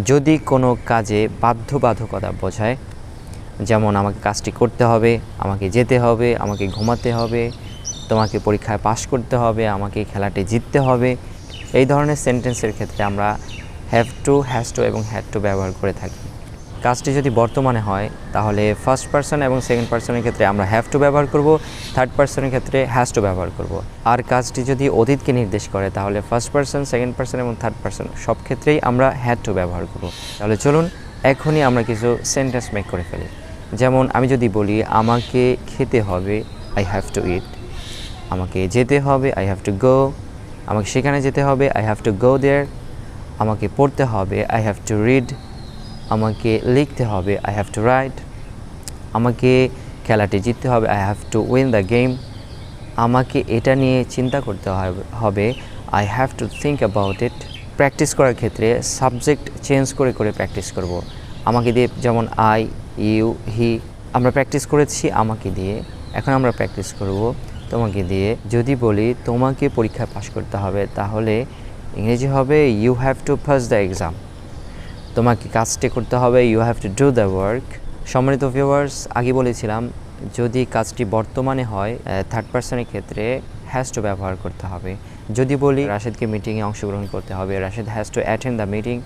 যদি কোনো কাজে বাধ্যবাধকতা বোঝায়, যেমন আমাকে কাজটি করতে হবে, আমাকে যেতে হবে, আমাকে ঘুমাতে হবে, তোমাকে পরীক্ষায় পাশ করতে হবে, আমাকে খেলাটি জিততে হবে, এই ধরনের সেন্টেন্সের ক্ষেত্রে আমরা হ্যাভ টু, হ্যাজ টু এবং হ্যাড টু ব্যবহার করে থাকি। কাজটি যদি বর্তমানে হয় তাহলে ফার্স্ট পারসন এবং সেকেন্ড পারসনের ক্ষেত্রে আমরা হ্যাভ টু ব্যবহার করব, থার্ড পারসনের ক্ষেত্রে হ্যাজ টু ব্যবহার করব। আর কাজটি যদি অতীতকে নির্দেশ করে তাহলে ফার্স্ট পারসন, সেকেন্ড পারসন এবং থার্ড পারসন সব ক্ষেত্রেই আমরা হ্যাড টু ব্যবহার করব। তাহলে চলুন এখনই আমরা কিছু সেন্টেন্স মেক করে ফেলি। যেমন আমি যদি বলি আমাকে খেতে হবে, আই হ্যাভ টু ইট। আমাকে যেতে হবে, আই হ্যাভ টু গো। আমাকে সেখানে যেতে হবে, আই হ্যাভ টু গো দেয়ার। আমাকে পড়তে হবে, আই হ্যাভ টু রিড। আমাকে লিখতে হবে, আই হ্যাভ টু রাইট। আমাকে খেলাটি জিততে হবে, I have to win the game. আমাকে এটা নিয়ে চিন্তা করতে হবে, I have to think about it. Practice করার ক্ষেত্রে সাবজেক্ট চেঞ্জ করে করে প্র্যাকটিস করব। আমাকে দিয়ে, যেমন আই, ইউ, হি, আমরা প্র্যাকটিস করেছি আমাকে দিয়ে, এখন আমরা প্র্যাকটিস করব তোমাকে দিয়ে। যদি বলি তোমাকে পরীক্ষায় পাশ করতে হবে তাহলে ইংরেজি হবে you have to pass the exam. তোমাকে কাজটি করতে হবে, you have to do the work. সম্মানিত ভিউয়ার্স, আগে বলেছিলাম যদি কাজটি বর্তমানে হয় থার্ড পারসনের ক্ষেত্রে হ্যাজ টু ব্যবহার করতে হবে। যদি বলি রাশেদকে মিটিংয়ে অংশগ্রহণ করতে হবে, Rashed has to attend the meeting.